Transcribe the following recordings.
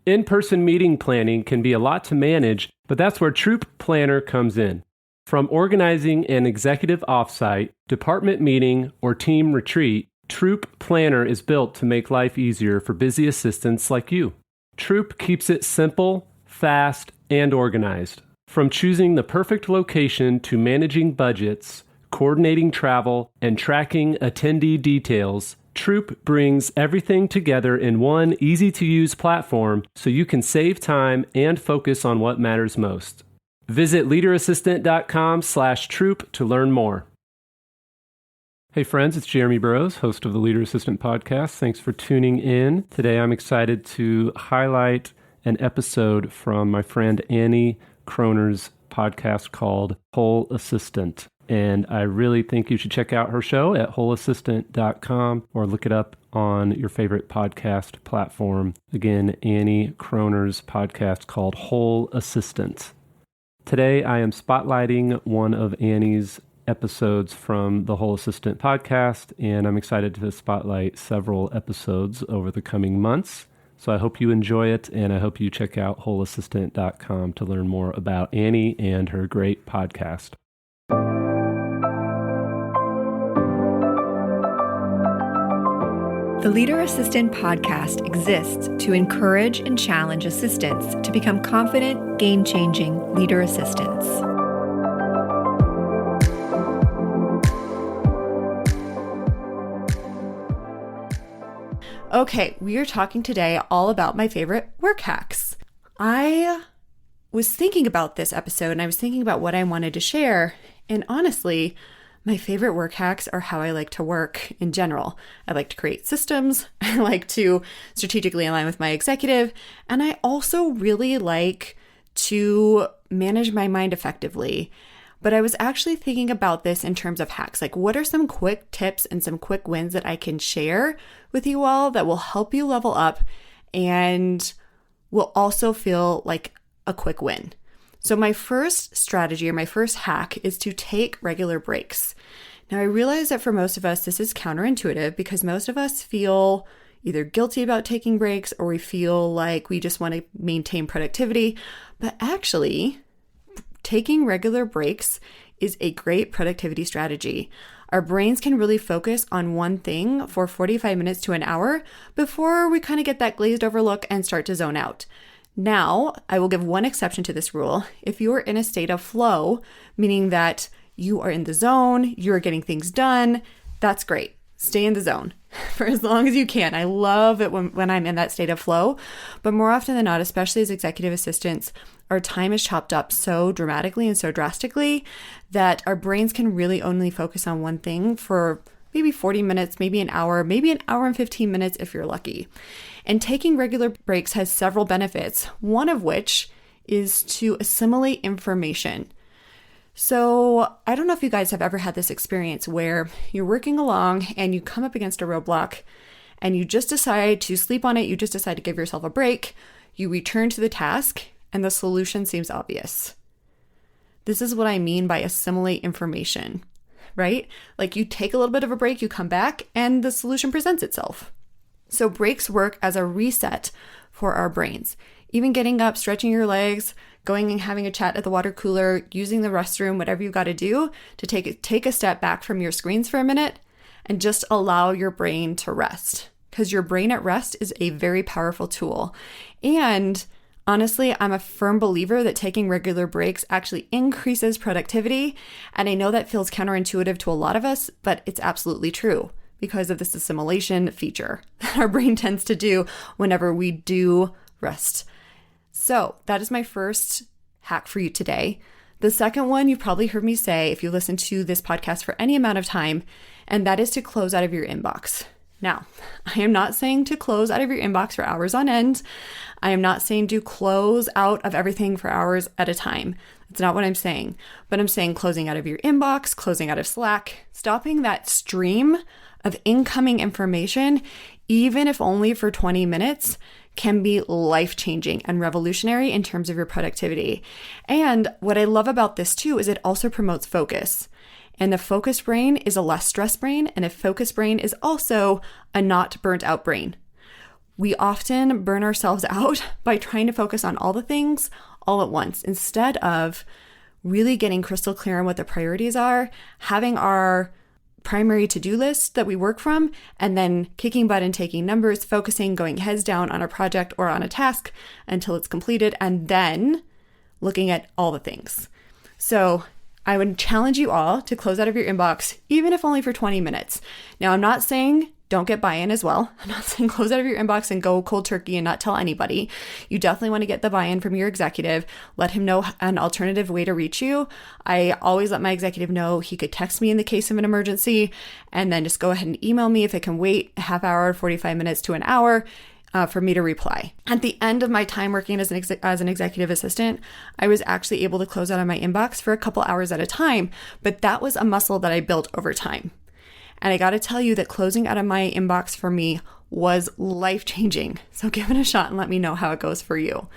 In-person meeting planning can be a lot to manage, but that's where Troop Planner comes in. From organizing an executive offsite, department meeting, or team retreat, Troop Planner is built to make life easier for busy assistants like you. Troop keeps it simple, fast, and organized. From choosing the perfect location to managing budgets, coordinating travel, and tracking attendee details, Troop brings everything together in one easy-to-use platform so you can save time and focus on what matters most. Visit leaderassistant.com/Troop to learn more. Hey friends, it's Jeremy Burrows, host of the Leader Assistant Podcast. Thanks for tuning in. Today I'm excited to highlight an episode from my friend Annie Croner's podcast called Whole Assistant. And I really think you should check out her show at wholeassistant.com or look it up on your favorite podcast platform. Again, Annie Croner's podcast called Whole Assistant. Today, I am spotlighting one of Annie's episodes from the Whole Assistant podcast, and I'm excited to spotlight several episodes over the coming months. So I hope you enjoy it, and I hope you check out wholeassistant.com to learn more about Annie and her great podcast. The Leader Assistant Podcast exists to encourage and challenge assistants to become confident, game-changing leader assistants. Okay, we are talking today all about my favorite work hacks. I was thinking about this episode and I was thinking about what I wanted to share, and honestly, my favorite work hacks are how I like to work in general. I like to create systems. I like to strategically align with my executive. And I also really like to manage my mind effectively. But I was actually thinking about this in terms of hacks. Like, what are some quick tips and some quick wins that I can share with you all that will help you level up and will also feel like a quick win? So my first strategy or my first hack is to take regular breaks. Now, I realize that for most of us, this is counterintuitive because most of us feel either guilty about taking breaks or we feel like we just want to maintain productivity. But actually, taking regular breaks is a great productivity strategy. Our brains can really focus on one thing for 45 minutes to an hour before we kind of get that glazed over look and start to zone out. Now, I will give one exception to this rule. If you're in a state of flow, meaning that you are in the zone, you're getting things done, that's great. Stay in the zone for as long as you can. I love it when I'm in that state of flow, but more often than not, especially as executive assistants, our time is chopped up so dramatically and so drastically that our brains can really only focus on one thing for maybe 40 minutes, maybe an hour and 15 minutes if you're lucky. And taking regular breaks has several benefits, one of which is to assimilate information. So I don't know if you guys have ever had this experience where you're working along and you come up against a roadblock and you just decide to sleep on it, you just decide to give yourself a break, you return to the task, and the solution seems obvious. This is what I mean by assimilate information. Right? Like you take a little bit of a break, you come back, and the solution presents itself. So breaks work as a reset for our brains. Even getting up, stretching your legs, going and having a chat at the water cooler, using the restroom, whatever you got to do to take a step back from your screens for a minute and just allow your brain to rest. Because your brain at rest is a very powerful tool. And honestly, I'm a firm believer that taking regular breaks actually increases productivity. And I know that feels counterintuitive to a lot of us, but it's absolutely true because of this assimilation feature that our brain tends to do whenever we do rest. So that is my first hack for you today. The second one you've probably heard me say if you listen to this podcast for any amount of time, and that is to close out of your inbox. Now, I am not saying to close out of your inbox for hours on end. I am not saying to close out of everything for hours at a time. That's not what I'm saying. But I'm saying closing out of your inbox, closing out of Slack, stopping that stream of incoming information, even if only for 20 minutes, can be life-changing and revolutionary in terms of your productivity. And what I love about this too is it also promotes focus. And a focused brain is a less stressed brain, and a focused brain is also a not burnt out brain. We often burn ourselves out by trying to focus on all the things all at once instead of really getting crystal clear on what the priorities are, having our primary to-do list that we work from, and then kicking butt and taking numbers, focusing, going heads down on a project or on a task until it's completed, and then looking at all the things. So I would challenge you all to close out of your inbox, even if only for 20 minutes. Now, I'm not saying don't get buy-in as well. I'm not saying close out of your inbox and go cold turkey and not tell anybody. You definitely want to get the buy-in from your executive. Let him know an alternative way to reach you. I always let my executive know he could text me in the case of an emergency, and then just go ahead and email me if it can wait a half hour, 45 minutes to an hour. For me to reply. At the end of my time working as an executive assistant, I was actually able to close out of my inbox for a couple hours at a time, but that was a muscle that I built over time. And I got to tell you that closing out of my inbox for me was life-changing. So give it a shot and let me know how it goes for you.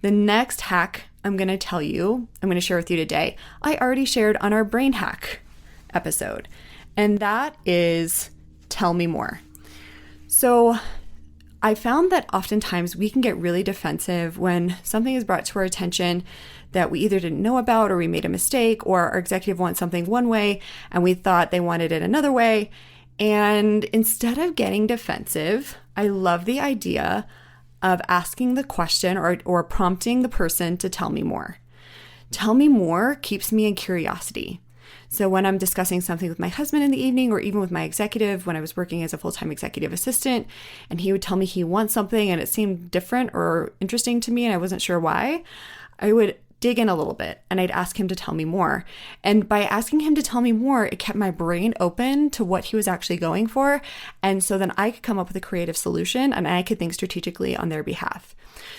The next hack I'm going to share with you today, I already shared on our brain hack episode, and that is tell me more. So I found that oftentimes we can get really defensive when something is brought to our attention that we either didn't know about or we made a mistake, or our executive wants something one way and we thought they wanted it another way. And instead of getting defensive, I love the idea of asking the question or prompting the person to tell me more. Tell me more keeps me in curiosity. So when I'm discussing something with my husband in the evening, or even with my executive when I was working as a full-time executive assistant, and he would tell me he wants something and it seemed different or interesting to me and I wasn't sure why, I would dig in a little bit and I'd ask him to tell me more. And by asking him to tell me more, it kept my brain open to what he was actually going for. And so then I could come up with a creative solution and I could think strategically on their behalf.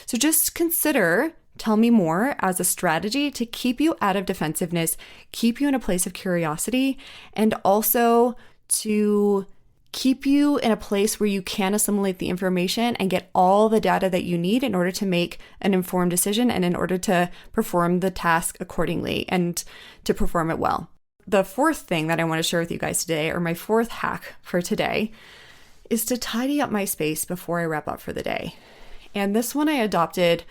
So just consider tell me more as a strategy to keep you out of defensiveness, keep you in a place of curiosity, and also to keep you in a place where you can assimilate the information and get all the data that you need in order to make an informed decision and in order to perform the task accordingly and to perform it well. The fourth thing that I want to share with you guys today, or my fourth hack for today, is to tidy up my space before I wrap up for the day. And this one I adopted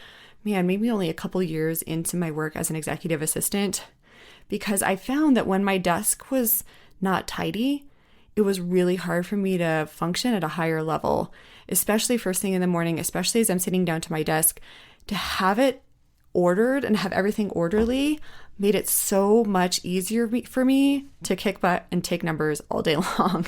maybe only a couple years into my work as an executive assistant, because I found that when my desk was not tidy, it was really hard for me to function at a higher level, especially first thing in the morning, especially as I'm sitting down to my desk. To have it ordered and have everything orderly made it so much easier for me to kick butt and take numbers all day long.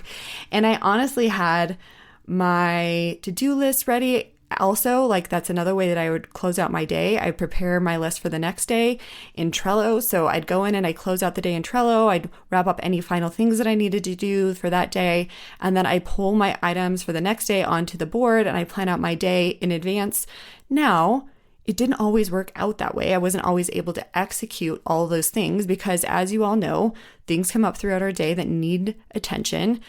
And I honestly had my to-do list ready. Also, that's another way that I would close out my day. I prepare my list for the next day in Trello. So I'd go in and I'd close out the day in Trello. I'd wrap up any final things that I needed to do for that day. And then I pull my items for the next day onto the board and I plan out my day in advance. Now, it didn't always work out that way. I wasn't always able to execute all those things because, as you all know, things come up throughout our day that need attention.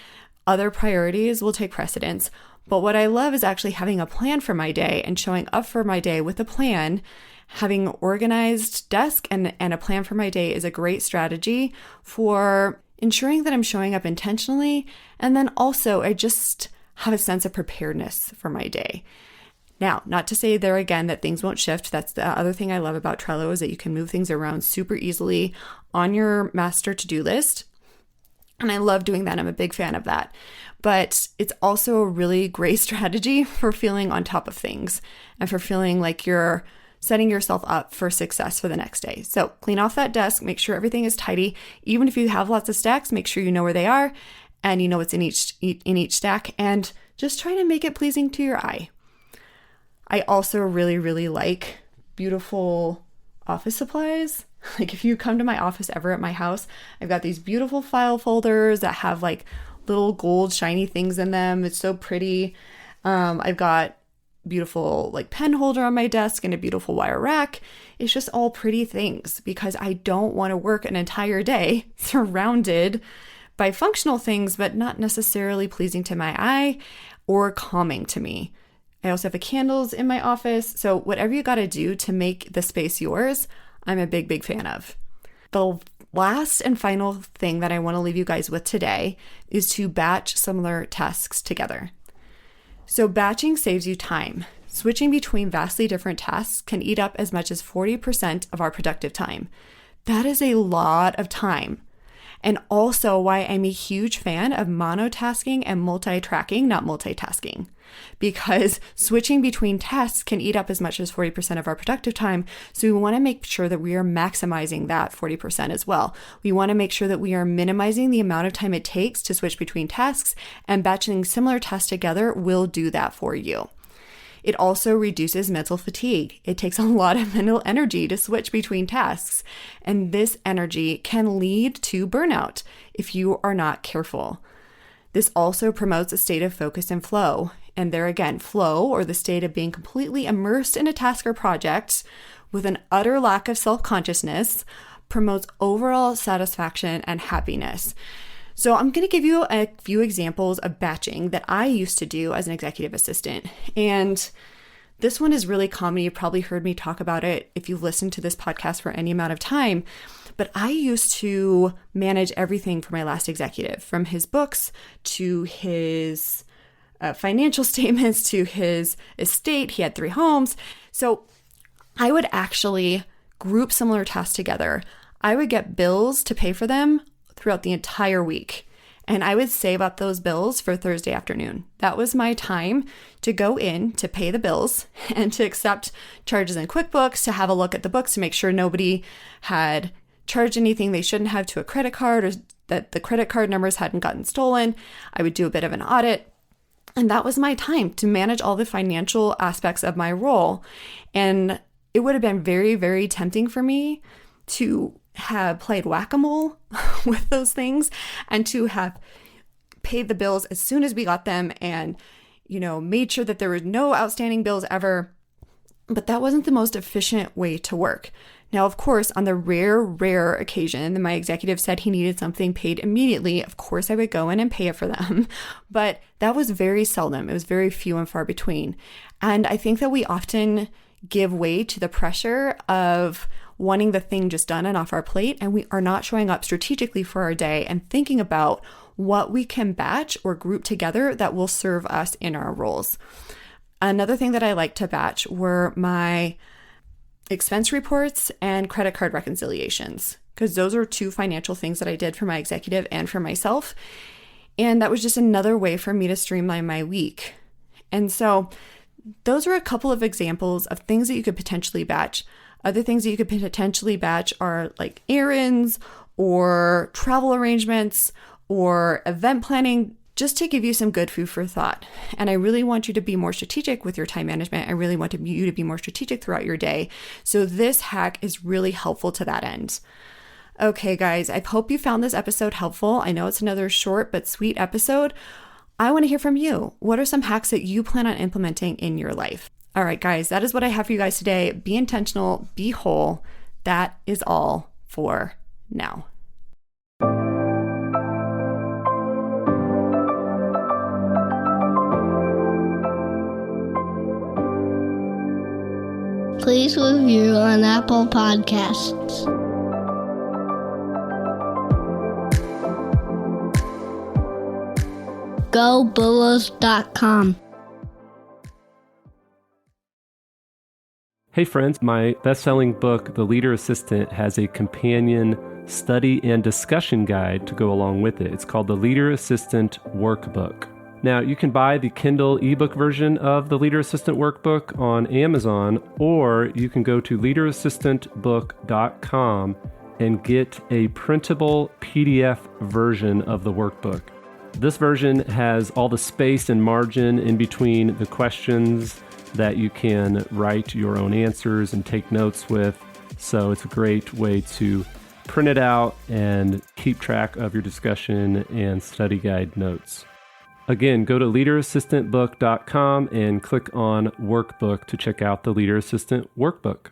Other priorities will take precedence. But what I love is actually having a plan for my day and showing up for my day with a plan. Having organized desk and a plan for my day is a great strategy for ensuring that I'm showing up intentionally. And then also I just have a sense of preparedness for my day. Now, not to say there again that things won't shift. That's the other thing I love about Trello is that you can move things around super easily on your master to-do list. And I love doing that. I'm a big fan of that. But it's also a really great strategy for feeling on top of things and for feeling like you're setting yourself up for success for the next day. So clean off that desk, make sure everything is tidy. Even if you have lots of stacks, make sure you know where they are and you know what's in each stack, and just try to make it pleasing to your eye. I also really, really like beautiful office supplies. If you come to my office ever at my house, I've got these beautiful file folders that have little gold shiny things in them. It's so pretty. I've got beautiful pen holder on my desk and a beautiful wire rack. It's just all pretty things because I don't want to work an entire day surrounded by functional things, but not necessarily pleasing to my eye or calming to me. I also have candles in my office. So whatever you got to do to make the space yours, I'm a big, big fan of. The last and final thing that I want to leave you guys with today is to batch similar tasks together. So batching saves you time. Switching between vastly different tasks can eat up as much as 40% of our productive time. That is a lot of time. And also why I'm a huge fan of monotasking and multi-tracking, not multitasking. Because switching between tasks can eat up as much as 40% of our productive time. So we want to make sure that we are maximizing that 40% as well. We want to make sure that we are minimizing the amount of time it takes to switch between tasks, and batching similar tasks together will do that for you. It also reduces mental fatigue. It takes a lot of mental energy to switch between tasks, and this energy can lead to burnout if you are not careful. This also promotes a state of focus and flow. And there again, flow, or the state of being completely immersed in a task or project with an utter lack of self-consciousness, promotes overall satisfaction and happiness. So I'm going to give you a few examples of batching that I used to do as an executive assistant. And this one is really common. You've probably heard me talk about it if you've listened to this podcast for any amount of time. But I used to manage everything for my last executive, from his books to his financial statements to his estate. He had 3 homes. So I would actually group similar tasks together. I would get bills to pay for them throughout the entire week. And I would save up those bills for Thursday afternoon. That was my time to go in to pay the bills and to accept charges in QuickBooks, to have a look at the books to make sure nobody had charged anything they shouldn't have to a credit card, or that the credit card numbers hadn't gotten stolen. I would do a bit of an audit. And that was my time to manage all the financial aspects of my role. And it would have been very, very tempting for me to have played whack-a-mole with those things, and to have paid the bills as soon as we got them, and, made sure that there were no outstanding bills ever. But that wasn't the most efficient way to work. Now, of course, on the rare occasion that my executive said he needed something paid immediately, of course I would go in and pay it for them. But that was very seldom. It was very few and far between. And I think that we often give way to the pressure of wanting the thing just done and off our plate, and we are not showing up strategically for our day and thinking about what we can batch or group together that will serve us in our roles. Another thing that I like to batch were my expense reports and credit card reconciliations, because those are 2 financial things that I did for my executive and for myself. And that was just another way for me to streamline my week. And so those are a couple of examples of things that you could potentially batch. Other things that you could potentially batch are like errands or travel arrangements or event planning, just to give you some good food for thought. And I really want you to be more strategic with your time management. I really want you to be more strategic throughout your day. So this hack is really helpful to that end. Okay, guys, I hope you found this episode helpful. I know it's another short but sweet episode. I want to hear from you. What are some hacks that you plan on implementing in your life? All right, guys, that is what I have for you guys today. Be intentional, be whole. That is all for now. Please review on Apple Podcasts. GoBulls.com. Hey friends, my best-selling book, The Leader Assistant, has a companion study and discussion guide to go along with it. It's called The Leader Assistant Workbook. Now, you can buy the Kindle ebook version of the Leader Assistant Workbook on Amazon, or you can go to leaderassistantbook.com and get a printable PDF version of the workbook. This version has all the space and margin in between the questions that you can write your own answers and take notes with. So it's a great way to print it out and keep track of your discussion and study guide notes. Again, go to leaderassistantbook.com and click on Workbook to check out the Leader Assistant Workbook.